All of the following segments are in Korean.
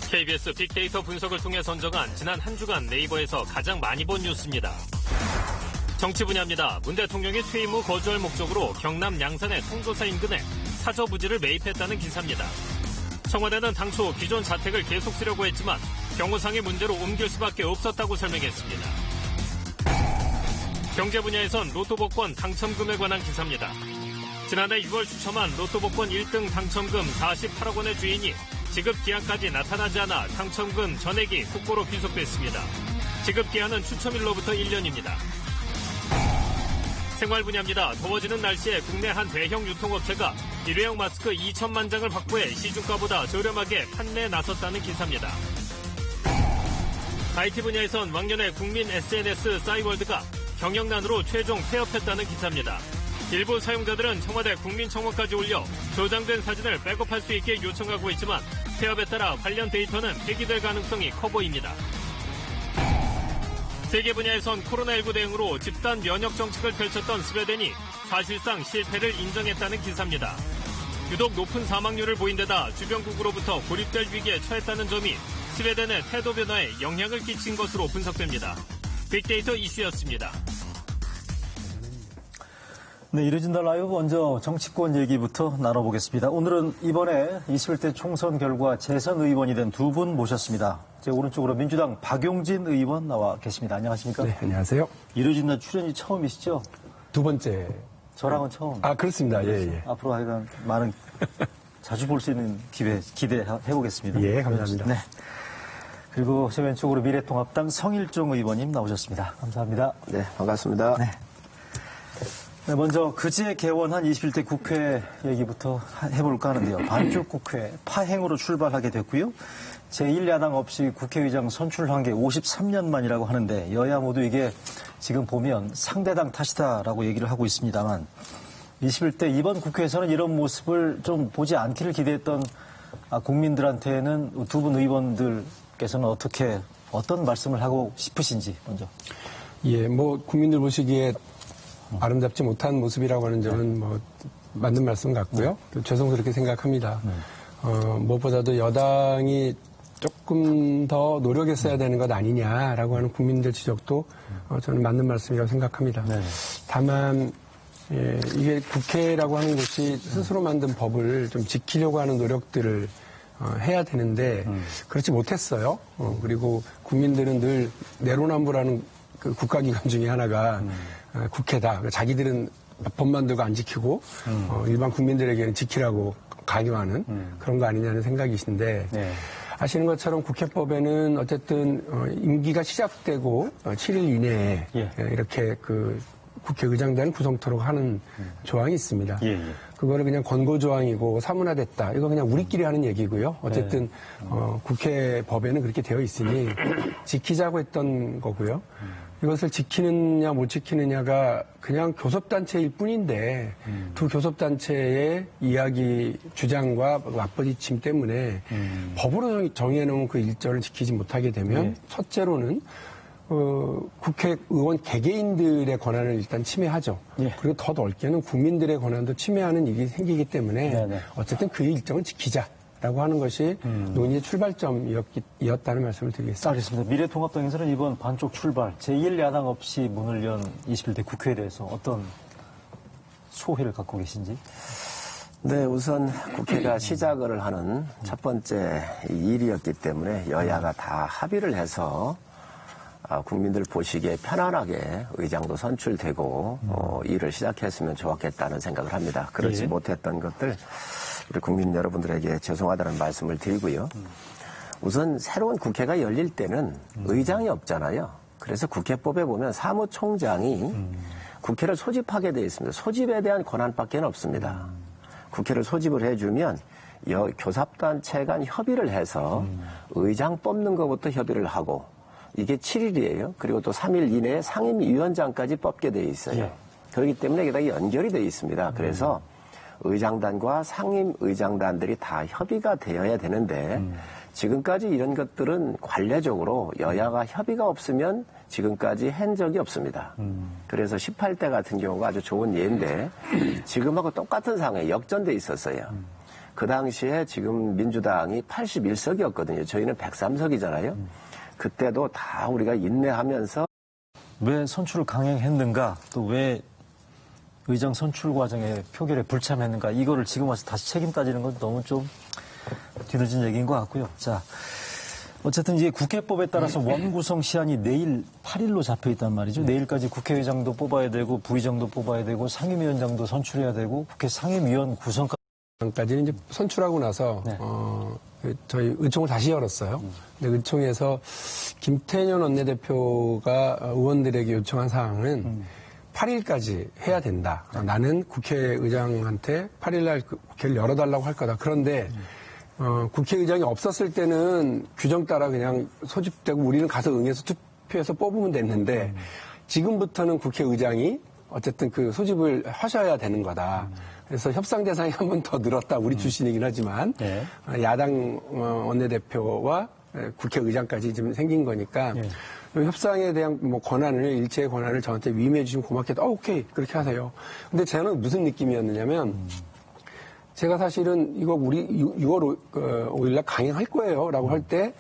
KBS 빅데이터 분석을 통해 선정한 지난 한 주간 네이버에서 가장 많이 본 뉴스입니다. 정치 분야입니다. 문 대통령이 퇴임 후 거주할 목적으로 경남 양산의 통도사 인근에 사저 부지를 매입했다는 기사입니다. 청와대는 당초 기존 자택을 계속 쓰려고 했지만 경호상의 문제로 옮길 수밖에 없었다고 설명했습니다. 경제 분야에선 로또 복권 당첨금에 관한 기사입니다. 지난해 6월 추첨한 로또 복권 1등 당첨금 48억 원의 주인이 지급기한까지 나타나지 않아 당첨금 전액이 국고로 귀속됐습니다. 지급기한은 추첨일로부터 1년입니다. 생활 분야입니다. 더워지는 날씨에 국내 한 대형 유통업체가 일회용 마스크 2천만 장을 확보해 시중가보다 저렴하게 판매에 나섰다는 기사입니다. IT 분야에선 왕년의 국민 SNS 싸이월드가 경영난으로 최종 폐업했다는 기사입니다. 일부 사용자들은 청와대 국민청원까지 올려 저장된 사진을 백업할 수 있게 요청하고 있지만 폐업에 따라 관련 데이터는 폐기될 가능성이 커 보입니다. 세계 분야에선 코로나19 대응으로 집단 면역 정책을 펼쳤던 스웨덴이 사실상 실패를 인정했다는 기사입니다. 유독 높은 사망률을 보인 데다 주변국으로부터 고립될 위기에 처했다는 점이 스웨덴의 태도 변화에 영향을 끼친 것으로 분석됩니다. 빅데이터 이슈였습니다. 네, 이루진다 라이브 먼저 정치권 얘기부터 나눠보겠습니다. 오늘은 이번에 21대 총선 결과 재선 의원이 된 두 분 모셨습니다. 제 오른쪽으로 민주당 박용진 의원 나와 계십니다. 안녕하십니까? 네, 안녕하세요. 이루진다 출연이 처음이시죠? 두 번째. 저랑은 처음. 아, 그렇습니다. 예. 앞으로 하여간 많은 자주 볼 수 있는 기대해보겠습니다. 예, 감사합니다. 네. 그리고 제 왼쪽으로 미래통합당 성일종 의원님 나오셨습니다. 감사합니다. 네, 반갑습니다. 네. 네, 먼저 그제 개원한 21대 국회 얘기부터 해볼까 하는데요. 반쪽 국회 파행으로 출발하게 됐고요. 제1야당 없이 국회의장 선출한 게 53년 만이라고 하는데 여야 모두 이게 지금 보면 상대당 탓이다라고 얘기를 하고 있습니다만 21대 이번 국회에서는 이런 모습을 좀 보지 않기를 기대했던 국민들한테는 두 분 의원들께서는 어떤 말씀을 하고 싶으신지 먼저. 예, 국민들 보시기에 아름답지 못한 모습이라고 하는 점은 맞는 말씀 같고요. 또 죄송스럽게 생각합니다. 무엇보다도 여당이 조금 더 노력했어야 되는 것 아니냐라고 하는 국민들 지적도 저는 맞는 말씀이라고 생각합니다. 네. 다만 이게 국회라고 하는 곳이 스스로 만든 법을 좀 지키려고 하는 노력들을 해야 되는데 그렇지 못했어요. 그리고 국민들은 늘 내로남불하는 그 국가기관 중에 하나가 국회다. 자기들은 법만 들고 안 지키고 일반 국민들에게는 지키라고 강요하는 그런 거 아니냐는 생각이신데 네. 아시는 것처럼 국회법에는 어쨌든 임기가 시작되고 7일 이내에 이렇게 그 국회의장단 구성토록 하는 조항이 있습니다. 그거를 그냥 권고조항이고 사문화됐다. 이거 그냥 우리끼리 하는 얘기고요. 어쨌든 국회법에는 그렇게 되어 있으니 지키자고 했던 거고요. 이것을 지키느냐 못 지키느냐가 그냥 교섭단체일 뿐인데 두 교섭단체의 이야기 주장과 맞부딪힘 때문에 법으로 정해놓은 그 일정을 지키지 못하게 되면 첫째로는 국회의원 개개인들의 권한을 일단 침해하죠. 그리고 더 넓게는 국민들의 권한도 침해하는 일이 생기기 때문에 어쨌든 그 일정을 지키자라고 하는 것이 논의의 출발점이었다는 말씀을 드리겠습니다. 알겠습니다. 미래통합당에서는 이번 반쪽 출발, 제1야당 없이 문을 연 21대 국회에 대해서 어떤 소회를 갖고 계신지? 네, 우선 국회가 시작을 하는 첫 번째 일이었기 때문에 여야가 다 합의를 해서 국민들 보시기에 편안하게 의장도 선출되고 일을 시작했으면 좋았겠다는 생각을 합니다. 그렇지 못했던 것들 우리 국민 여러분들에게 죄송하다는 말씀을 드리고요. 우선 새로운 국회가 열릴 때는 의장이 없잖아요. 그래서 국회법에 보면 사무총장이 국회를 소집하게 되어 있습니다. 소집에 대한 권한밖에 없습니다. 국회를 소집을 해주면 교섭단체 간 협의를 해서 의장 뽑는 것부터 협의를 하고 이게 7일이에요. 그리고 또 3일 이내에 상임위원장까지 뽑게 돼 있어요. 그렇기 때문에 이게 다 연결이 돼 있습니다. 그래서 의장단과 상임의장단들이 다 협의가 되어야 되는데 지금까지 이런 것들은 관례적으로 여야가 협의가 없으면 지금까지 한 적이 없습니다. 그래서 18대 같은 경우가 아주 좋은 예인데 지금하고 똑같은 상황에 역전돼 있었어요. 그 당시에 지금 민주당이 81석이었거든요. 저희는 103석이잖아요. 그때도 다 우리가 인내하면서 왜 선출을 강행했는가, 또 왜 의장 선출 과정에 표결에 불참했는가, 이거를 지금 와서 다시 책임 따지는 건 너무 좀 뒤늦은 얘기인 것 같고요. 자, 어쨌든 이제 국회법에 따라서 원구성 시한이 내일 8일로 잡혀 있단 말이죠. 내일까지 국회의장도 뽑아야 되고 부의장도 뽑아야 되고 상임위원장도 선출해야 되고 국회 상임위원 구성까지는 이제 선출하고 나서 네. 저희 의총을 다시 열었어요. 근데 의총에서 김태년 원내대표가 의원들에게 요청한 사항은 8일까지 해야 된다. 나는 국회의장한테 8일날 국회를 열어달라고 할 거다. 그런데 국회의장이 없었을 때는 규정 따라 그냥 소집되고 우리는 가서 응해서 투표해서 뽑으면 됐는데 지금부터는 국회의장이 어쨌든 그 소집을 하셔야 되는 거다. 그래서 협상 대상이 한 번 더 늘었다. 우리 출신이긴 하지만 네. 야당 원내대표와 국회의장까지 지금 생긴 거니까 네. 협상에 대한 뭐 권한을 일체의 권한을 저한테 위임해 주시면 고맙겠다. 오케이 그렇게 하세요. 근데 저는 무슨 느낌이었느냐면 제가 사실은 이거 우리 6월 5일날 강행할 거예요 라고 할 때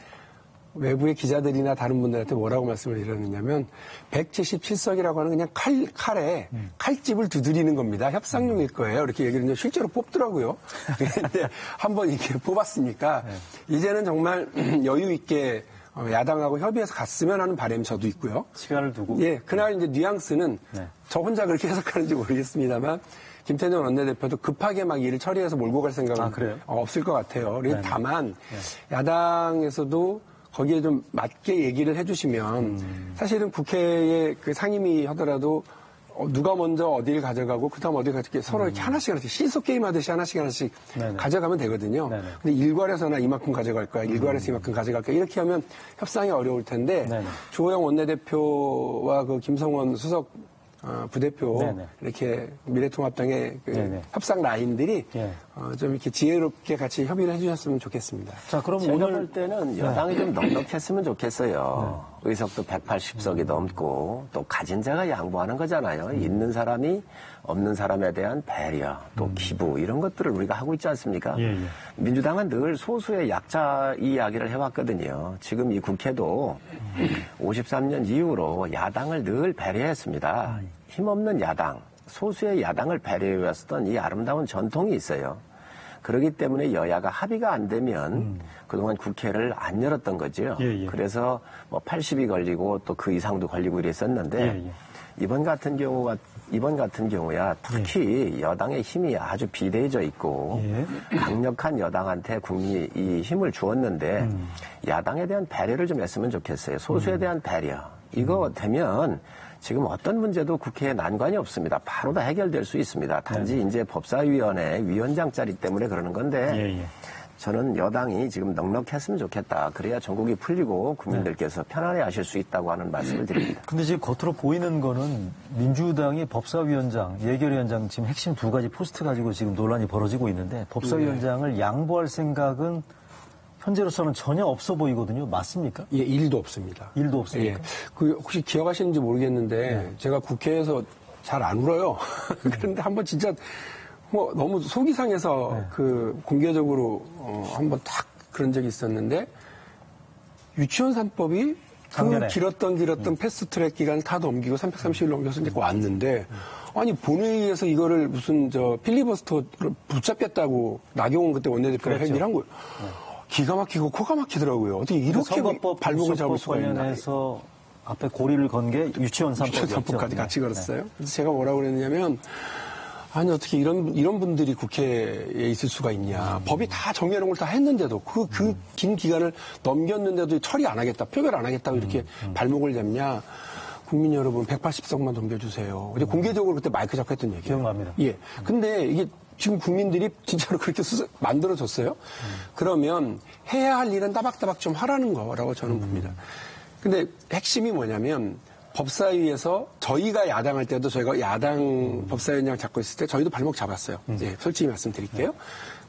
외부의 기자들이나 다른 분들한테 뭐라고 말씀을 드렸느냐면 177석이라고 하는 그냥 칼에 칼집을 두드리는 겁니다. 협상용일 거예요. 이렇게 얘기를 했는데 실제로 뽑더라고요. 근데 한번 이렇게 뽑았으니까 이제는 정말 여유 있게 야당하고 협의해서 갔으면 하는 바람이 저도 있고요. 시간을 두고. 예, 그날 이제 뉘앙스는 네. 저 혼자 그렇게 해석하는지 모르겠습니다만 김태년 원내대표도 급하게 막 일을 처리해서 몰고 갈 생각은 없을 것 같아요. 다만 야당에서도 거기에 좀 맞게 얘기를 해주시면 사실은 국회의 그 상임위 하더라도 누가 먼저 어디를 가져가고 그다음 어디를 가져가고 서로 이렇게 하나씩 시소 게임 하듯이 하나씩 네네. 가져가면 되거든요. 네네. 근데 일괄해서나 이만큼 가져갈 거야. 일괄해서 이만큼 가져갈 거야. 이렇게 하면 협상이 어려울 텐데 네네. 주호영 원내대표와 그 김성원 수석 부대표 네네. 이렇게 미래통합당의 그 네네. 협상 라인들이 네. 좀 이렇게 지혜롭게 같이 협의를 해주셨으면 좋겠습니다. 자, 그럼 제가 오늘 볼 때는 여당이 좀 넉넉했으면 좋겠어요. 의석도 180석이 넘고 또 가진 자가 양보하는 거잖아요. 있는 사람이 없는 사람에 대한 배려, 또 기부 이런 것들을 우리가 하고 있지 않습니까? 예, 예. 민주당은 늘 소수의 약자 이야기를 해왔거든요. 지금 이 국회도 53년 이후로 야당을 늘 배려했습니다. 힘없는 야당, 소수의 야당을 배려해왔던 이 아름다운 전통이 있어요. 그렇기 때문에 여야가 합의가 안 되면 그동안 국회를 안 열었던 거죠. 예, 예. 그래서 뭐 80이 걸리고 또 그 이상도 걸리고 이랬었는데 예, 예. 이번 같은 경우야 특히 여당의 힘이 아주 비대해져 있고 예. 강력한 여당한테 국민이 이 힘을 주었는데 야당에 대한 배려를 좀 했으면 좋겠어요. 소수에 대한 배려. 이거 되면 지금 어떤 문제도 국회에 난관이 없습니다. 바로 다 해결될 수 있습니다. 단지 이제 법사위원회 위원장 자리 때문에 그러는 건데 예, 예. 저는 여당이 지금 넉넉했으면 좋겠다. 그래야 전국이 풀리고 국민들께서 편안해 하실 수 있다고 하는 말씀을 드립니다. 근데 지금 겉으로 보이는 거는 민주당이 법사위원장, 예결위원장 지금 핵심 두 가지 포스트 가지고 지금 논란이 벌어지고 있는데 법사위원장을 양보할 생각은 현재로서는 전혀 없어 보이거든요. 맞습니까? 예, 일도 없습니다. 일도 없습니까? 예. 그 혹시 기억하시는지 모르겠는데 제가 국회에서 잘 안 울어요. 그런데 한번 진짜 뭐 너무 속이 상해서 그 공개적으로 한번 딱 그런 적이 있었는데 유치원 3법이 작년에. 그 길었던 패스트트랙 기간 다 넘기고 330일 넘겨서 이제 왔는데 아니 본회의에서 이거를 무슨 필리버스터를 붙잡겠다고 나경원 그때 원내대표가 행위를 한 거예요. 기가 막히고 코가 막히더라고요. 어떻게 이렇게 선거법 발목을 잡을 수가 있나. 관련해서 앞에 고리를 건 게 유치원 3법이었죠. 같이 걸었어요. 그래서 제가 뭐라고 그랬냐면 아니 어떻게 이런 분들이 국회에 있을 수가 있냐. 법이 다 정해놓은 걸 다 했는데도 그 긴 기간을 넘겼는데도 처리 안 하겠다. 표결 안 하겠다고 이렇게 발목을 잡냐. 국민 여러분 180석만 넘겨주세요. 이제 공개적으로 그때 마이크 잡고 했던 얘기예요. 기억납니다. 예. 근데 이게 지금 국민들이 진짜로 그렇게 만들어줬어요. 그러면 해야 할 일은 따박따박 좀 하라는 거라고 저는 봅니다. 근데 핵심이 뭐냐면 법사위에서 저희가 야당할 때도 저희가 야당 법사위원장 잡고 있을 때 저희도 발목 잡았어요. 예, 솔직히 말씀드릴게요.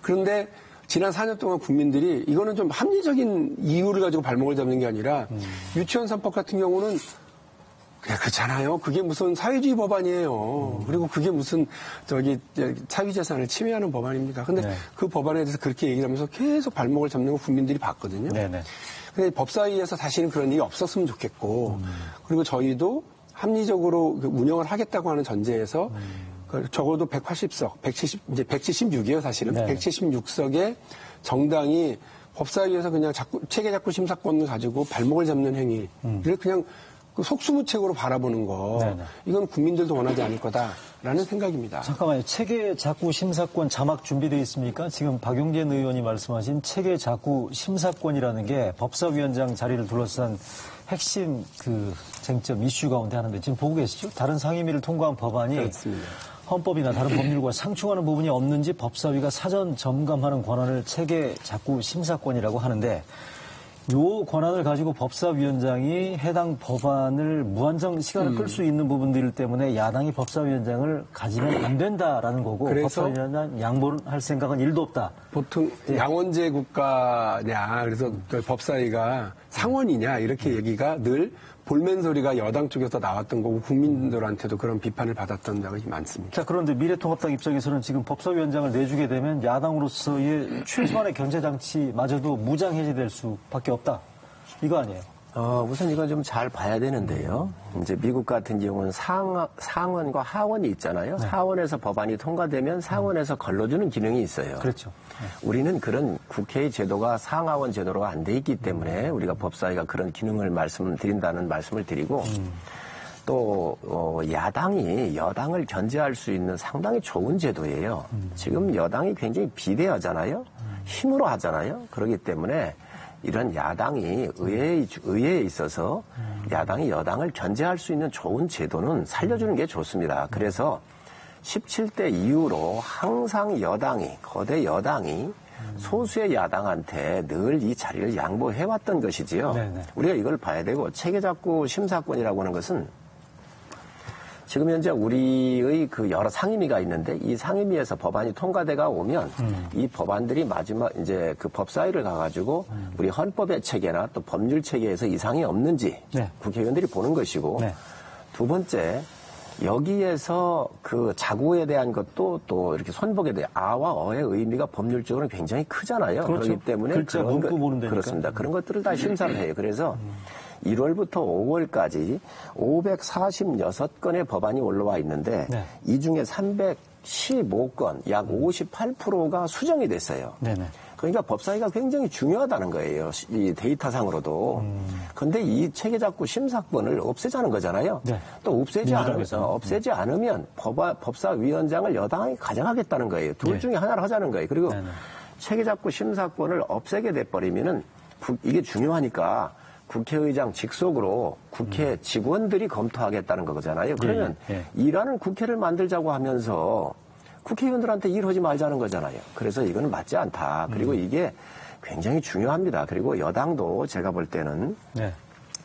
그런데 지난 4년 동안 국민들이 이거는 좀 합리적인 이유를 가지고 발목을 잡는 게 아니라 유치원 3법 같은 경우는 그냥 그렇잖아요. 그게 무슨 사회주의 법안이에요. 그리고 그게 무슨 사유재산을 침해하는 법안입니까? 근데 네. 그 법안에 대해서 그렇게 얘기를 하면서 계속 발목을 잡는 거 국민들이 봤거든요. 네네. 근데 법사위에서 다시는 그런 일이 없었으면 좋겠고, 그리고 저희도 합리적으로 운영을 하겠다고 하는 전제에서 적어도 180석, 이제 176이에요, 사실은. 네. 176석의 정당이 법사위에서 그냥 체계작구 심사권을 가지고 발목을 잡는 행위를 그냥 그 속수무책으로 바라보는 거, 네네. 이건 국민들도 원하지 않을 거다라는 생각입니다. 잠깐만요. 체계 작구 심사권 자막 준비되어 있습니까? 지금 박용진 의원이 말씀하신 체계 작구 심사권이라는 게 법사위원장 자리를 둘러싼 핵심 그 쟁점 이슈 가운데 하나인데 지금 보고 계시죠? 다른 상임위를 통과한 법안이 그렇습니다. 헌법이나 다른 법률과 상충하는 부분이 없는지 법사위가 사전 점검하는 권한을 체계 작구 심사권이라고 하는데 요 권한을 가지고 법사위원장이 해당 법안을 무한정 시간을 끌 수 있는 부분들 때문에 야당이 법사위원장을 가지면 안 된다라는 거고 그래서 법사위원장 양보를 할 생각은 1도 없다. 보통 네. 양원제 국가냐, 그래서 그 법사위가 상원이냐, 이렇게 얘기가 늘 볼멘 소리가 여당 쪽에서 나왔던 거고 국민들한테도 그런 비판을 받았던 적이 많습니다. 자, 그런데 미래통합당 입장에서는 지금 법사위원장을 내주게 되면 야당으로서의 최소한의 견제장치마저도 무장해제될 수밖에 없다. 이거 아니에요? 우선 이건 좀 잘 봐야 되는데요. 이제 미국 같은 경우는 상원과 하원이 있잖아요. 네. 하원에서 법안이 통과되면 상원에서 걸러주는 기능이 있어요. 그렇죠. 우리는 그런 국회의 제도가 상하원 제도로 안 돼 있기 때문에 우리가 법사위가 그런 기능을 말씀드린다는 말씀을 드리고 또 야당이 여당을 견제할 수 있는 상당히 좋은 제도예요. 지금 여당이 굉장히 비대하잖아요. 힘으로 하잖아요. 그렇기 때문에 이런 야당이 의회에 있어서 야당이 여당을 견제할 수 있는 좋은 제도는 살려주는 게 좋습니다. 그래서 17대 이후로 항상 거대 여당이 소수의 야당한테 늘 이 자리를 양보해왔던 것이지요. 네네. 우리가 이걸 봐야 되고 체계작구 심사권이라고 하는 것은 지금 현재 우리의 그 여러 상임위가 있는데 이 상임위에서 법안이 통과돼가 오면 이 법안들이 마지막 이제 그 법사위를 가가지고 우리 헌법의 체계나 또 법률 체계에서 이상이 없는지 네. 국회의원들이 보는 것이고 네. 두 번째 여기에서 그 자구에 대한 것도 또 이렇게 손복에 대한 아와 어의 의미가 법률적으로 굉장히 크잖아요. 그렇죠. 그렇기 때문에 글자 그런 문구 보는 데니까. 그렇습니다. 그런 것들을 다 심사를 해요. 그래서 1월부터 5월까지 546건의 법안이 올라와 있는데 네. 이 중에 315건, 약 58%가 수정이 됐어요. 네네. 그러니까 법사위가 굉장히 중요하다는 거예요. 이 데이터상으로도. 그런데 이 체계작구 심사권을 없애자는 거잖아요. 네. 또 없애지 않으면 법사위원장을 여당이 가져가겠다는 거예요. 둘 중에 하나를 하자는 거예요. 그리고 네네. 체계작구 심사권을 없애게 돼버리면은 이게 중요하니까 국회의장 직속으로 국회 직원들이 검토하겠다는 거잖아요. 그러면 일하는 국회를 만들자고 하면서 국회의원들한테 일하지 말자는 거잖아요. 그래서 이거는 맞지 않다. 그리고 이게 굉장히 중요합니다. 그리고 여당도 제가 볼 때는 네.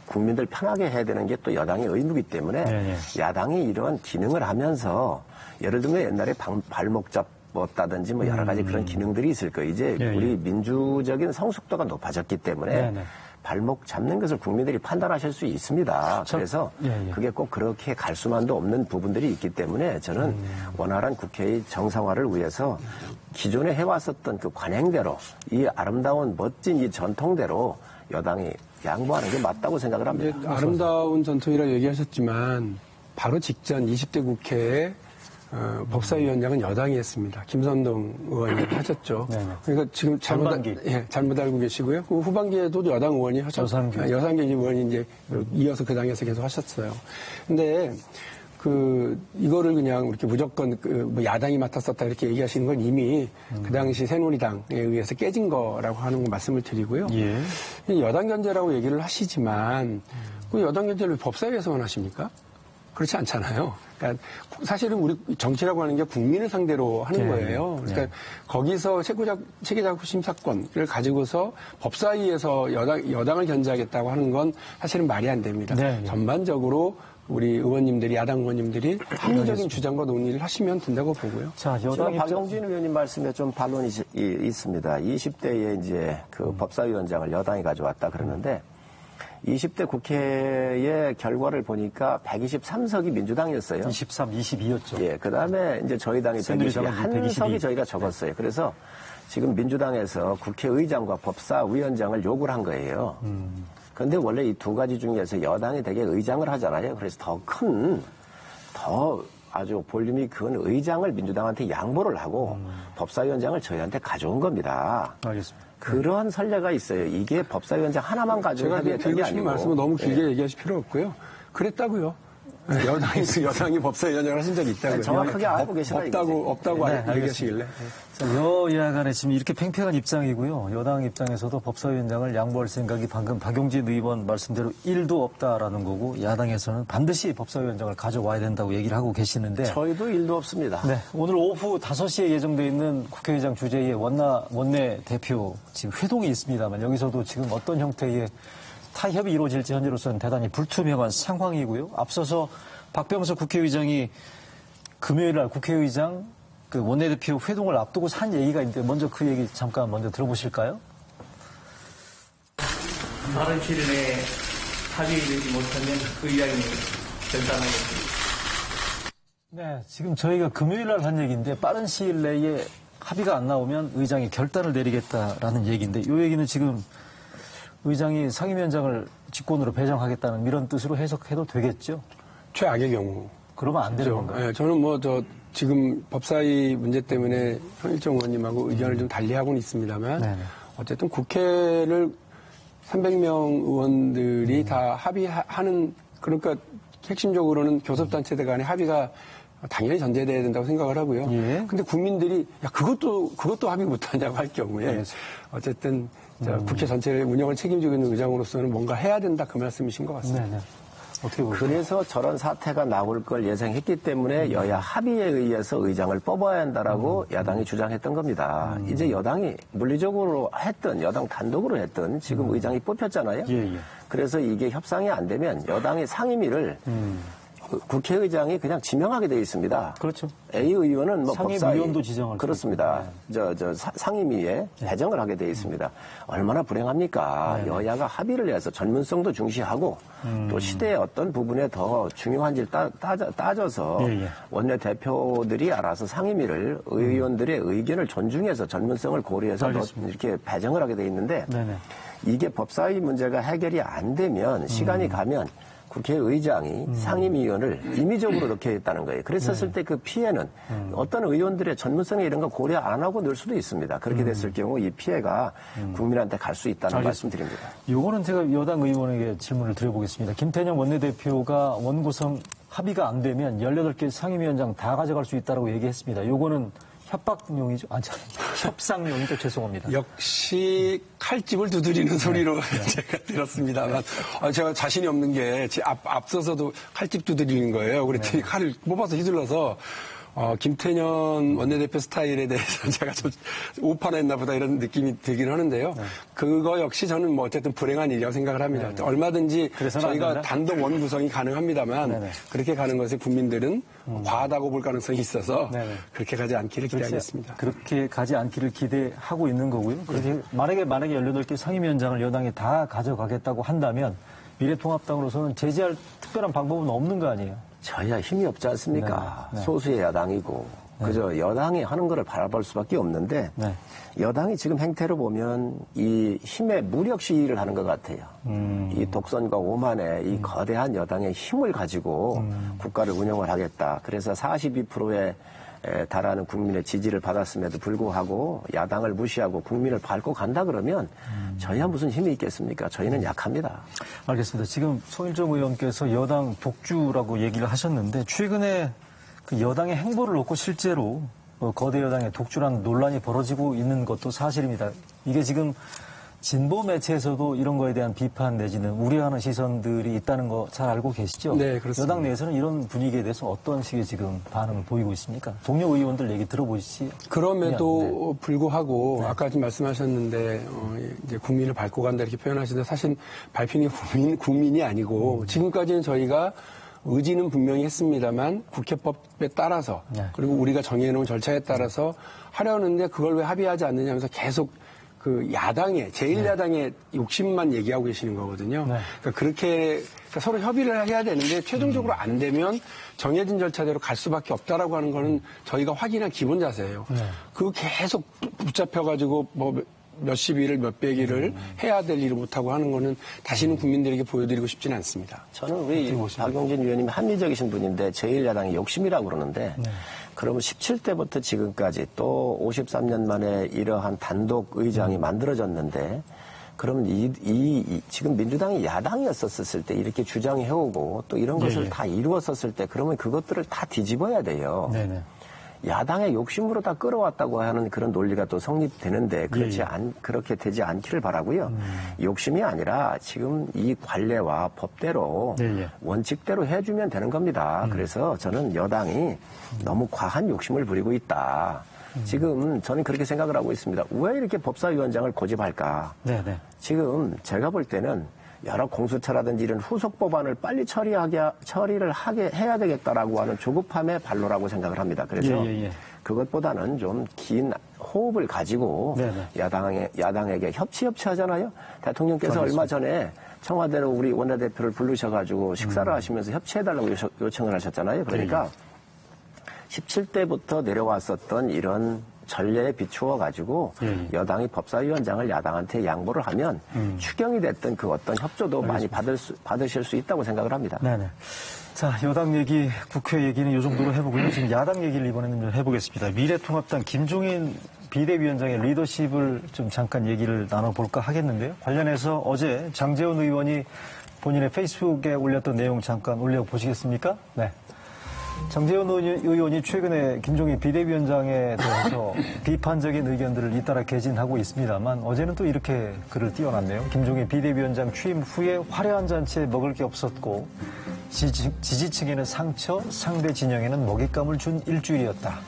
국민들 편하게 해야 되는 게 또 여당의 의무이기 때문에 야당이 이런 기능을 하면서 예를 들면 옛날에 발목 잡았다든지 뭐 여러 가지 그런 기능들이 있을 거예요. 이제 우리 민주적인 성숙도가 높아졌기 때문에 발목 잡는 것을 국민들이 판단하실 수 있습니다. 그래서 그게 꼭 그렇게 갈 수만도 없는 부분들이 있기 때문에 저는 원활한 국회의 정상화를 위해서 기존에 해왔었던 그 관행대로 이 아름다운 멋진 이 전통대로 여당이 양보하는 게 맞다고 생각을 합니다. 아름다운 전통이라고 얘기하셨지만 바로 직전 20대 국회에 법사위원장은 여당이 했습니다. 김선동 의원이 하셨죠. 네네. 그러니까 지금 잘못 알고 계시고요. 그 후반기에도 여당 의원이 하셨죠. 여상규 의원이 이제 이어서 그 당에서 계속 하셨어요. 근데 이거를 그냥 이렇게 무조건 뭐 야당이 맡았었다 이렇게 얘기하시는 건 이미 그 당시 새누리당에 의해서 깨진 거라고 하는 거 말씀을 드리고요. 여당 견제라고 얘기를 하시지만 그 여당 견제를 법사위에서만 하십니까? 그렇지 않잖아요. 그러니까 사실은 우리 정치라고 하는 게 국민을 상대로 하는 거예요. 그러니까 거기서 체계작구 심사권을 가지고서 법사위에서 여당을 견제하겠다고 하는 건 사실은 말이 안 됩니다. 전반적으로 우리 의원님들이, 야당 의원님들이 합리적인 주장과 논의를 하시면 된다고 보고요. 자, 여당 박용진 의원님 말씀에 좀 반론이 있습니다. 20대에 이제 그 법사위원장을 여당이 가져왔다 그러는데 20대 국회의 결과를 보니까 123석이 민주당이었어요. 23, 22였죠. 예, 그 다음에 이제 저희 당이 122, 한 석이 저희가 적었어요. 그래서 지금 민주당에서 국회의장과 법사위원장을 요구를 한 거예요. 그런데 원래 이 두 가지 중에서 여당이 되게 의장을 하잖아요. 그래서 더 아주 볼륨이 큰 의장을 민주당한테 양보를 하고 법사위원장을 저희한테 가져온 겁니다. 알겠습니다. 그런 선례가 있어요. 이게 법사위원장 하나만 가지고 제가 합의했던 게 드리고 싶은 아니고. 말씀은 너무 길게 예. 얘기하실 필요 없고요. 그랬다고요. 여당이 법사위원장을 하신 적이 있다고요. 정확하게 알고 계시다 없다고 네, 얘기하시길래. 자, 여야 간에 지금 이렇게 팽팽한 입장이고요. 여당 입장에서도 법사위원장을 양보할 생각이 방금 박용진 의원 말씀대로 1도 없다라는 거고, 야당에서는 반드시 법사위원장을 가져와야 된다고 얘기를 하고 계시는데, 저희도 일도 없습니다. 네, 오늘 오후 5시에 예정돼 있는 국회의장 주재의 원내 대표 지금 회동이 있습니다만, 여기서도 지금 어떤 형태의 타협이 이루어질지 현재로서는 대단히 불투명한 상황이고요. 앞서서 박병석 국회의장이 금요일 날 국회의장 그 원내대표 회동을 앞두고 한 얘기가 있는데, 먼저 그 얘기 잠깐 먼저 들어보실까요? 빠른 시일 내에 합의되지 못하면 의장이 결단하겠습니다. 네, 지금 저희가 금요일 날 한 얘기인데, 빠른 시일 내에 합의가 안 나오면 의장이 결단을 내리겠다라는 얘기인데, 이 얘기는 지금 의장이 상임위원장을 직권으로 배정하겠다는 이런 뜻으로 해석해도 되겠죠? 최악의 경우. 그러면 안 되는 건가요? 네, 저는 지금 법사위 문제 때문에 현일정 의원님하고 의견을 좀 달리하고는 있습니다만, 네네. 어쨌든 국회를 300명 의원들이 다 합의하는, 그러니까 핵심적으로는 교섭단체들 간의 합의가 당연히 전제돼야 된다고 생각을 하고요. 예. 근데 국민들이 그것도 합의 못하냐고 할 경우에 알겠습니다. 어쨌든 국회 전체를 운영을 책임지고 있는 의장으로서는 뭔가 해야 된다, 그 말씀이신 것 같습니다. 네네. 어떻게 보세요? 그래서 저런 사태가 나올 걸 예상했기 때문에 여야 합의에 의해서 의장을 뽑아야 한다라고 야당이 주장했던 겁니다. 이제 여당이 물리적으로 했던, 여당 단독으로 했던 지금 의장이 뽑혔잖아요. 예. 그래서 이게 협상이 안 되면 여당의 상임위를 국회의장이 그냥 지명하게 되어 있습니다. 그렇죠. A 의원은 뭐 상임위원도 지정할 그렇습니다. 상임위에 배정을 하게 되어 있습니다. 얼마나 불행합니까? 네네. 여야가 합의를 해서 전문성도 중시하고 또 시대의 어떤 부분에 더 중요한지를 따져서 예. 원내 대표들이 알아서 상임위를 의원들의 의견을 존중해서 전문성을 고려해서 이렇게 배정을 하게 되어 있는데 네네. 이게 법사위 문제가 해결이 안 되면 시간이 가면 국회의장이 상임위원을 임의적으로 넣게 했다는 거예요. 그랬었을 때 그 피해는 어떤 의원들의 전문성에 이런 거 고려 안 하고 넣을 수도 있습니다. 그렇게 됐을 경우 이 피해가 국민한테 갈 수 있다는 말씀드립니다. 요거는 제가 여당 의원에게 질문을 드려보겠습니다. 김태년 원내대표가 원구성 합의가 안 되면 18개 상임위원장 다 가져갈 수 있다고 얘기했습니다. 요거는 협박용이죠? 협상용이죠? 죄송합니다. 역시 칼집을 두드리는 소리로 제가 들었습니다만, 제가 자신이 없는 게 앞서서도 칼집 두드리는 거예요. 그랬더니 칼을 뽑아서 휘둘러서 김태년 원내대표 스타일에 대해서 제가 좀 오판했나 보다 이런 느낌이 들긴 하는데요. 그거 역시 저는 뭐 어쨌든 불행한 일이라고 생각을 합니다. 얼마든지 저희가 단독 원구성이 가능합니다만 그렇게 가는 것에 국민들은 과하다고 볼 가능성이 있어서 그렇게 가지 않기를 기대하겠습니다. 그렇게 가지 않기를 기대하고 있는 거고요. 그래서 만약에 18개 상임위원장을 여당이 다 가져가겠다고 한다면 미래통합당으로서는 제재할 특별한 방법은 없는 거 아니에요? 저희야 힘이 없지 않습니까? 소수의 야당이고 그저 여당이 하는 거를 바라볼 수밖에 없는데 여당이 지금 행태로 보면 이 힘의 무력 시위를 하는 것 같아요. 이 독선과 오만의 이 거대한 여당의 힘을 가지고 국가를 운영을 하겠다. 그래서 42%에 달하는 국민의 지지를 받았음에도 불구하고 야당을 무시하고 국민을 밟고 간다 그러면 저희야 무슨 힘이 있겠습니까? 저희는 약합니다. 알겠습니다. 지금 송일정 의원께서 여당 독주라고 얘기를 하셨는데 최근에 그 여당의 행보를 놓고 실제로 거대 여당의 독주라는 논란이 벌어지고 있는 것도 사실입니다. 이게 지금 진보 매체에서도 이런 거에 대한 비판 내지는 우려하는 시선들이 있다는 거 잘 알고 계시죠? 네, 그렇습니다. 여당 내에서는 이런 분위기에 대해서 어떤 식의 지금 반응을 보이고 있습니까? 동료 의원들 얘기 들어보시지. 그럼에도 불구하고 아까 지금 말씀하셨는데 이제 국민을 밟고 간다 이렇게 표현하시는데 사실 밟히는 국민이 아니고 지금까지는 저희가 의지는 분명히 했습니다만 국회법에 따라서 그리고 우리가 정해놓은 절차에 따라서 하려는데 그걸 왜 합의하지 않느냐면서 계속 그 야당의 제1야당의 욕심만 얘기하고 계시는 거거든요. 네. 그러니까 그렇게 서로 협의를 해야 되는데 최종적으로 안 되면 정해진 절차대로 갈 수밖에 없다라고 하는 거는 저희가 확인한 기본 자세예요. 네. 그거 계속 붙잡혀가지고 뭐 몇십 일을 몇백 일을 해야 될 일을 못하고 하는 거는 다시는 국민들에게 보여드리고 싶지는 않습니다. 저는 우리 박용진 의원님이 합리적이신 분인데 제1야당이 욕심이라고 그러는데 그러면 17대부터 지금까지 또 53년 만에 이러한 단독 의장이 만들어졌는데 그러면 지금 민주당이 야당이었었을 때 이렇게 주장해오고 또 이런 것을 다 이루었었을 때 그러면 그것들을 다 뒤집어야 돼요. 네네. 야당의 욕심으로 다 끌어왔다고 하는 그런 논리가 또 성립되는데 그렇게 되지 않기를 바라고요. 욕심이 아니라 지금 이 관례와 법대로 원칙대로 해주면 되는 겁니다. 그래서 저는 여당이 너무 과한 욕심을 부리고 있다. 지금 저는 그렇게 생각을 하고 있습니다. 왜 이렇게 법사위원장을 고집할까? 네네. 지금 제가 볼 때는 여러 공수처라든지 이런 후속 법안을 빨리 처리를 해야 되겠다라고 하는 조급함의 발로라고 생각을 합니다. 그래서 그것보다는 좀 긴 호흡을 가지고 야당에게 협치 하잖아요. 대통령께서 얼마 전에 청와대로 우리 원내대표를 부르셔가지고 식사를 하시면서 협치해달라고 요청을 하셨잖아요. 그러니까 17대부터 내려왔었던 이런 전례에 비추어 가지고 여당이 법사위원장을 야당한테 양보를 하면 추경이 됐던 그 어떤 협조도 많이 받으실 수 있다고 생각을 합니다. 네네. 자, 여당 얘기, 국회 얘기는 이 정도로 해보고요. 지금 야당 얘기를 이번에는 좀 해보겠습니다. 미래통합당 김종인 비대위원장의 리더십을 좀 잠깐 얘기를 나눠볼까 하겠는데요. 관련해서 어제 장제원 의원이 본인의 페이스북에 올렸던 내용 잠깐 올려보시겠습니까? 네. 장제원 의원이 최근에 김종인 비대위원장에 대해서 비판적인 의견들을 잇따라 개진하고 있습니다만 어제는 또 이렇게 글을 띄워놨네요. 김종인 비대위원장 취임 후에 화려한 잔치에 먹을 게 없었고 지지층에는 상처, 상대 진영에는 먹잇감을 준 일주일이었다.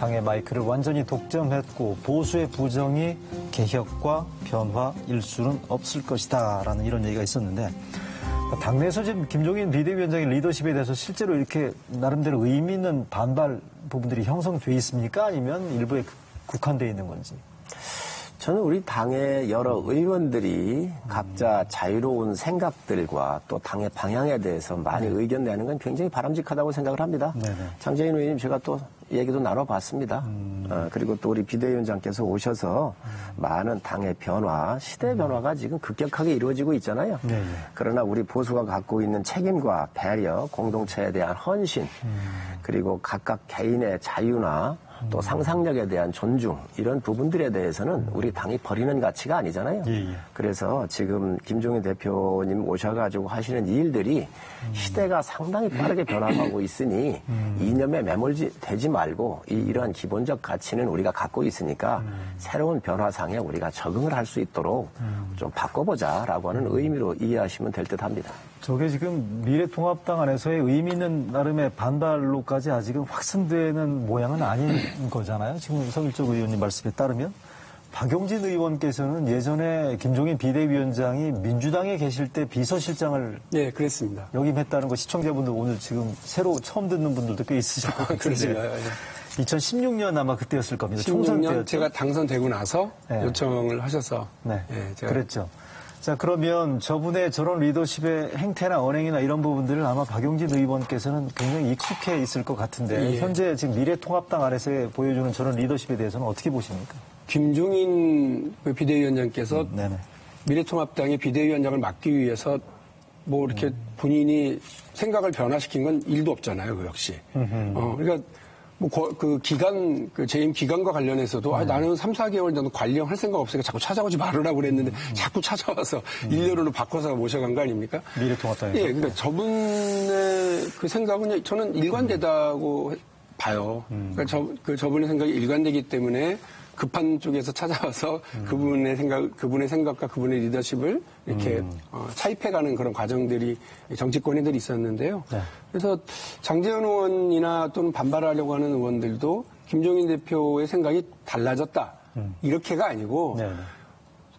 당의 마이크를 완전히 독점했고 보수의 부정이 개혁과 변화일 수는 없을 것이다. 라는 이런 얘기가 있었는데 당내에서 지금 김종인 비대위원장의 리더십에 대해서 실제로 이렇게 나름대로 의미 있는 반발 부분들이 형성돼 있습니까? 아니면 일부에 국한돼 있는 건지? 저는 우리 당의 여러 의원들이 각자 자유로운 생각들과 또 당의 방향에 대해서 많이 의견 내는 건 굉장히 바람직하다고 생각을 합니다. 장제인 의원님 제가 또 얘기도 나눠봤습니다. 그리고 또 우리 비대위원장께서 오셔서 많은 당의 변화, 시대 변화가 지금 급격하게 이루어지고 있잖아요. 그러나 우리 보수가 갖고 있는 책임과 배려, 공동체에 대한 헌신, 그리고 각각 개인의 자유나 또 상상력에 대한 존중 이런 부분들에 대해서는 우리 당이 버리는 가치가 아니잖아요. 그래서 지금 김종인 대표님 오셔가지고 하시는 일들이 시대가 상당히 빠르게 변화하고 있으니 이념에 매몰되지 말고 이러한 기본적 가치는 우리가 갖고 있으니까 새로운 변화상에 우리가 적응을 할 수 있도록 좀 바꿔보자라고 하는 의미로 이해하시면 될 듯합니다. 저게 지금 미래통합당 안에서의 의미 있는 나름의 반발로까지 아직은 확산되는 모양은 아닌 거잖아요. 지금 성일적 의원님 말씀에 따르면. 박용진 의원께서는 예전에 김종인 비대위원장이 민주당에 계실 때 비서실장을 네, 그랬습니다. 역임했다는 거 시청자분들 오늘 지금 새로 처음 듣는 분들도 꽤 있으실 것 같은데. 2016년 아마 그때였을 겁니다. 총선 때였죠. 제가 당선되고 나서 요청을 하셔서. 제가 그랬죠. 자, 그러면 저분의 저런 리더십의 행태나 언행이나 이런 부분들을 아마 박용진 의원께서는 굉장히 익숙해 있을 것 같은데 현재 지금 미래통합당 안에서 보여주는 저런 리더십에 대해서는 어떻게 보십니까? 김종인 비대위원장께서 미래통합당의 비대위원장을 맡기 위해서 뭐 이렇게 본인이 생각을 변화시킨 건 일도 없잖아요, 그 역시. 그러니까 뭐 재임 기간과 관련해서도 나는 3, 4개월 정도 관리형 할 생각 없으니까 자꾸 찾아오지 말으라고 그랬는데 자꾸 찾아와서 일렬로 바꿔서 모셔간 거 아닙니까? 미래통합당에서. 예, 그러니까 저분의 그 생각은 저는 일관되다고 봐요. 그러니까 저분의 생각이 일관되기 때문에 급한 쪽에서 찾아와서 그분의 생각과 그분의 리더십을 이렇게 차입해가는 그런 과정들이 정치권에들이 있었는데요. 그래서 장제원 의원이나 또는 반발하려고 하는 의원들도 김종인 대표의 생각이 달라졌다. 이렇게가 아니고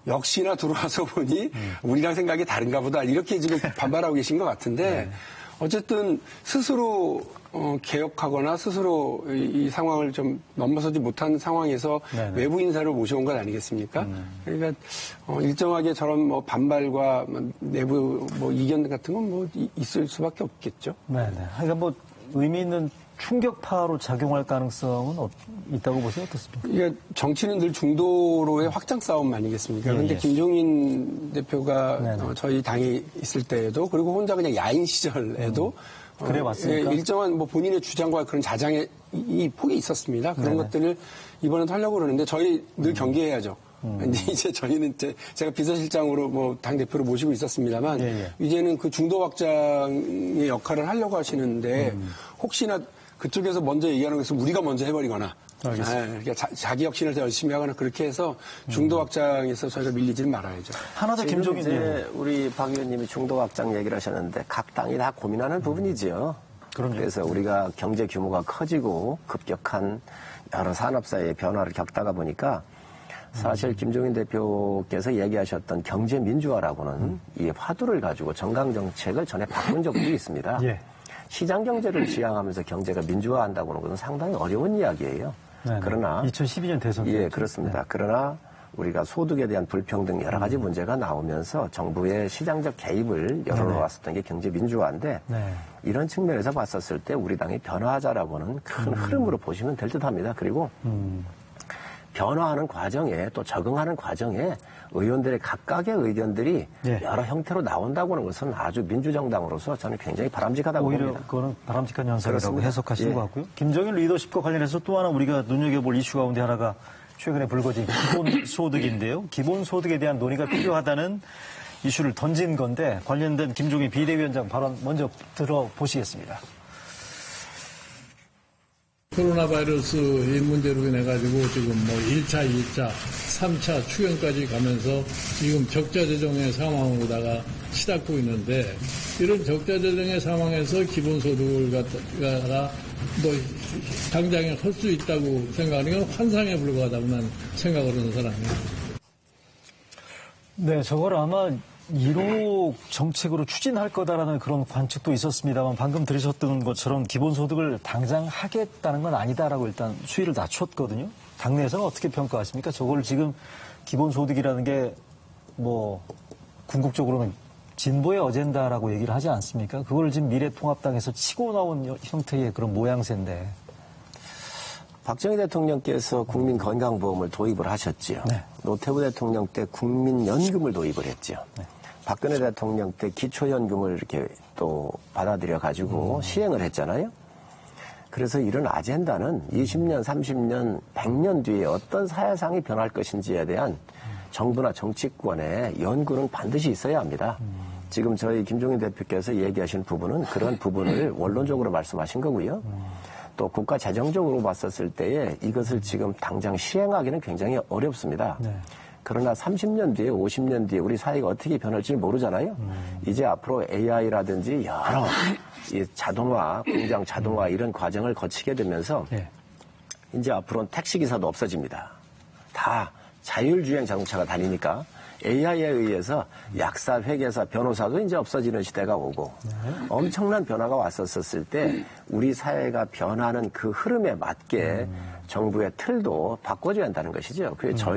역시나 들어와서 보니 우리랑 생각이 다른가 보다. 이렇게 지금 반발하고 계신 것 같은데 어쨌든 스스로 개혁하거나 스스로 이 상황을 좀 넘어서지 못한 상황에서 네네. 외부 인사를 모셔온 것 아니겠습니까? 그러니까 일정하게 저런 뭐 반발과 내부 뭐 이견 같은 건 뭐 있을 수밖에 없겠죠. 네네. 그러니까 뭐 의미 있는 충격파로 작용할 가능성은 있다고 보세요? 어떻습니까? 이게 정치는 늘 중도로의 확장 싸움 아니겠습니까? 예, 그런데 예. 김종인 대표가 네네. 저희 당에 있을 때에도 그리고 혼자 그냥 야인 시절에도 그래 왔으니까. 일정한 뭐 본인의 주장과 그런 자장의 이 폭이 있었습니다. 그런 네네. 것들을 이번에도 하려고 그러는데 저희 늘 경계해야죠. 이제 저희는 제가 비서실장으로 뭐 당대표로 모시고 있었습니다만 예, 예. 이제는 그 중도 확장의 역할을 하려고 하시는데 혹시나 그쪽에서 먼저 얘기하는 것을 우리가 먼저 해버리거나 알겠습니다. 그러니까 자기 혁신을 더 열심히 하거나 그렇게 해서 중도 확장에서 저희가 밀리지는 말아야죠. 하나 더 지금 김종인 이제 우리 박 의원님이 중도 확장 얘기를 하셨는데 각 당이 다 고민하는 부분이지요. 그럼요. 그래서 우리가 경제 규모가 커지고 급격한 여러 산업사의 변화를 겪다가 보니까 사실 김종인 대표께서 얘기하셨던 경제 민주화라고는 이 화두를 가지고 정강 정책을 전에 바꾼 적도 있습니다. 예. 시장 경제를 지향하면서 경제가 민주화한다고는 것은 상당히 어려운 이야기예요. 네네. 그러나 2012년 대선 예, 때였죠. 그렇습니다. 그러나 우리가 소득에 대한 불평등 여러 가지 문제가 나오면서 정부의 시장적 개입을 열어놓았었던 게 경제 민주화인데 네. 이런 측면에서 봤었을 때 우리 당이 변화하자라고는 큰 흐름으로 보시면 될 듯합니다. 그리고 변화하는 과정에 또 적응하는 과정에 의원들의 각각의 의견들이 예. 여러 형태로 나온다고 하는 것은 아주 민주정당으로서 저는 굉장히 바람직하다고 오히려 봅니다. 그거는 바람직한 현상이라고 그렇습니다. 해석하시는 예. 것 같고요. 김정일 리더십과 관련해서 또 하나 우리가 눈여겨볼 이슈 가운데 하나가 최근에 불거진 기본소득인데요. 기본소득에 대한 논의가 필요하다는 이슈를 던진 건데 관련된 김종인 비대위원장 발언 먼저 들어보시겠습니다. 코로나 바이러스 이 문제로 인해가지고 지금 뭐 1차, 2차, 3차 추경까지 가면서 지금 적자재정의 상황으로다가 치닫고 있는데 이런 적자재정의 상황에서 기본소득을 갖다가 뭐 당장에 할 수 있다고 생각하는 건 환상에 불과하다고 난 생각을 하는 사람이에요. 네, 저걸 아마 1호 정책으로 추진할 거다라는 그런 관측도 있었습니다만 방금 들으셨던 것처럼 기본소득을 당장 하겠다는 건 아니다라고 일단 수위를 낮췄거든요. 당내에서는 어떻게 평가하십니까? 저걸 지금 기본소득이라는 게 뭐 궁극적으로는 진보의 어젠다라고 얘기를 하지 않습니까? 그걸 지금 미래통합당에서 치고 나온 형태의 그런 모양새인데. 박정희 대통령께서 국민건강보험을 도입을 하셨지요. 네. 노태우 대통령 때 국민연금을 도입을 했죠. 네. 박근혜 대통령 때 기초연금을 이렇게 또 받아들여 가지고 시행을 했잖아요. 그래서 이런 아젠다는 20년, 30년, 100년 뒤에 어떤 사회상이 변할 것인지에 대한 정부나 정치권의 연구는 반드시 있어야 합니다. 지금 저희 김종인 대표께서 얘기하신 부분은 그런 부분을 원론적으로 말씀하신 거고요. 또 국가 재정적으로 봤었을 때에 이것을 지금 당장 시행하기는 굉장히 어렵습니다. 네. 그러나 30년 뒤에 50년 뒤에 우리 사회가 어떻게 변할지 모르잖아요. 이제 앞으로 AI라든지 여러 이 자동화, 공장 자동화 이런 과정을 거치게 되면서 네. 이제 앞으로는 택시기사도 없어집니다. 다 자율주행 자동차가 다니니까 AI에 의해서 약사, 회계사, 변호사도 이제 없어지는 시대가 오고 엄청난 변화가 왔었을 때 우리 사회가 변하는 그 흐름에 맞게 정부의 틀도 바꿔줘야 한다는 것이죠. 그래서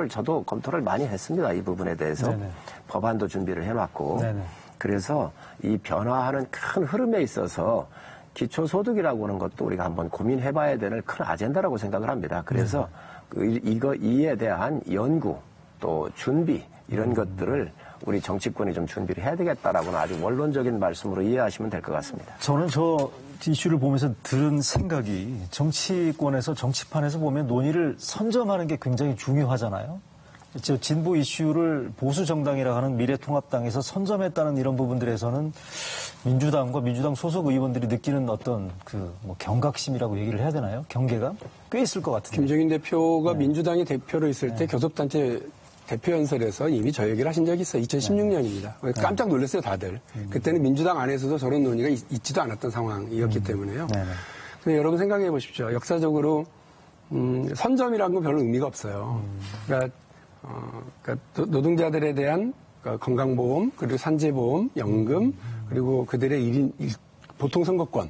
저도 검토를 많이 했습니다. 이 부분에 대해서. 네네. 법안도 준비를 해놨고. 네네. 그래서 이 변화하는 큰 흐름에 있어서 기초소득이라고 하는 것도 우리가 한번 고민해봐야 되는 큰 아젠다라고 생각을 합니다. 그래서 이에 대한 연구 또 준비 이런 것들을 우리 정치권이 좀 준비를 해야 되겠다라고는 아주 원론적인 말씀으로 이해하시면 될 것 같습니다. 저는 저 이슈를 보면서 들은 생각이 정치권에서 정치판에서 보면 논의를 선점하는 게 굉장히 중요하잖아요. 저 진보 이슈를 보수 정당이라 하는 미래통합당에서 선점했다는 이런 부분들에서는 민주당과 민주당 소속 의원들이 느끼는 어떤 그 뭐 경각심이라고 얘기를 해야 되나요? 경계감 꽤 있을 것 같은데. 김종인 대표가 민주당의 대표로 있을 때 교섭단체 대표 연설에서 이미 저 얘기를 하신 적이 있어요. 2016년입니다. 깜짝 놀랐어요, 다들. 그때는 민주당 안에서도 저런 논의가 있지도 않았던 상황이었기 때문에요. 네네. 근데 여러분 생각해 보십시오. 역사적으로 선점이라는 건 별로 의미가 없어요. 그러니까 노동자들에 대한 건강보험, 그리고 산재보험, 연금, 그리고 그들의 보통 선거권.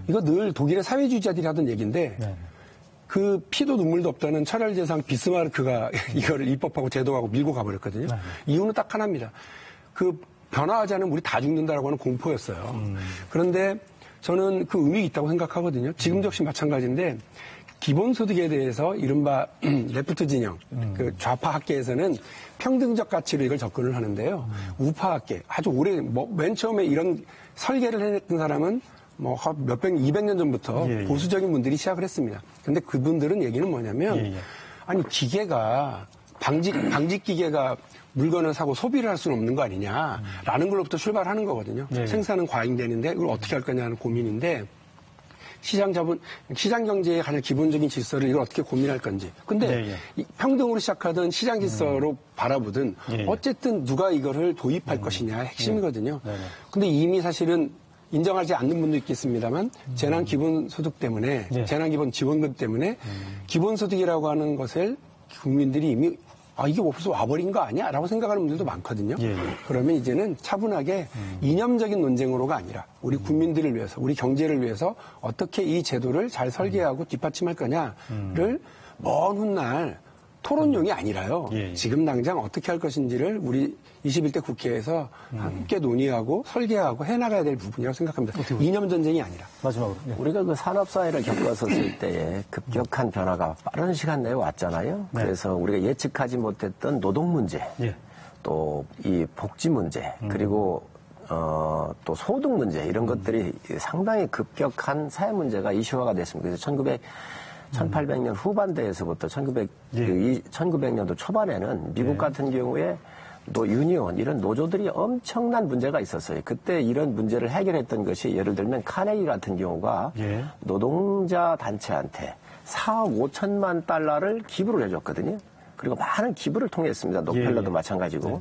이거 늘 독일의 사회주의자들이 하던 얘기인데 네. 그 피도 눈물도 없다는 철혈제상 비스마르크가 이거를 입법하고 제도하고 밀고 가버렸거든요. 네. 이유는 딱 하나입니다. 그 변화하지 않으면 우리 다 죽는다라고 하는 공포였어요. 그런데 저는 그 의미가 있다고 생각하거든요. 지금 역시 마찬가지인데 기본소득에 대해서 이른바 레프트 진영, 그 좌파 학계에서는 평등적 가치로 이걸 접근을 하는데요. 우파 학계, 아주 오래, 맨 처음에 이런 설계를 해냈던 사람은 몇백, 200년 전부터 예, 예. 보수적인 분들이 시작을 했습니다. 근데 그분들은 얘기는 뭐냐면, 예, 예. 아니, 기계가, 방직 기계가 물건을 사고 소비를 할 수는 없는 거 아니냐라는 걸로부터 출발하는 거거든요. 예, 예. 생산은 과잉되는데 이걸 어떻게 할 거냐는 고민인데, 시장 경제의 가장 기본적인 질서를 이걸 어떻게 고민할 건지. 근데 예, 예. 평등으로 시작하든 시장 질서로 바라보든 예, 예. 어쨌든 누가 이거를 도입할 것이냐 핵심이거든요. 네, 네. 근데 이미 사실은 인정하지 않는 분도 있겠습니다만 재난 기본소득 때문에 예. 재난 기본 지원금 때문에 기본소득이라고 하는 것을 국민들이 이미 이게 없어서 와버린 거 아니야? 라고 생각하는 분들도 많거든요. 예, 예. 그러면 이제는 차분하게 이념적인 논쟁으로가 아니라 우리 국민들을 위해서, 우리 경제를 위해서 어떻게 이 제도를 잘 설계하고 뒷받침할 거냐를 먼 훗날 토론용이 아니라요. 예, 예. 지금 당장 어떻게 할 것인지를 우리 21대 국회에서 함께 논의하고 설계하고 해나가야 될 부분이라고 생각합니다. 이념 전쟁이 아니라. 마지막으로. 예. 우리가 그 산업사회를 겪었을 때에 급격한 변화가 빠른 시간 내에 왔잖아요. 네. 그래서 우리가 예측하지 못했던 노동 문제, 예. 또 이 복지 문제, 그리고 또 소득 문제 이런 것들이 상당히 급격한 사회 문제가 이슈화가 됐습니다. 그래서 1800년 후반대에서부터 1900년도 초반에는 미국 예. 같은 경우에 유니온 이런 노조들이 엄청난 문제가 있었어요. 그때 이런 문제를 해결했던 것이 예를 들면 카네기 같은 경우가 예. 노동자 단체한테 4억 5천만 달러를 기부를 해줬거든요. 그리고 많은 기부를 통했습니다. 록펠러도 예. 마찬가지고. 네.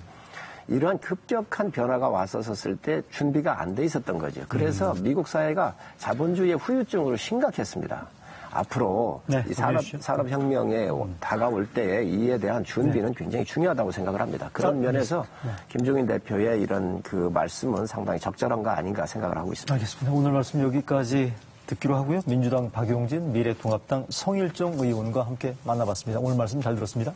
이러한 급격한 변화가 왔었을 때 준비가 안 돼 있었던 거죠. 그래서 미국 사회가 자본주의의 후유증으로 심각했습니다. 앞으로 네, 이 산업혁명에 다가올 때에 이에 대한 준비는 굉장히 중요하다고 생각을 합니다. 그런 면에서 김종인 대표의 이런 그 말씀은 상당히 적절한 거 아닌가 생각을 하고 있습니다. 알겠습니다. 오늘 말씀 여기까지 듣기로 하고요. 민주당 박용진, 미래통합당 성일종 의원과 함께 만나봤습니다. 오늘 말씀 잘 들었습니다.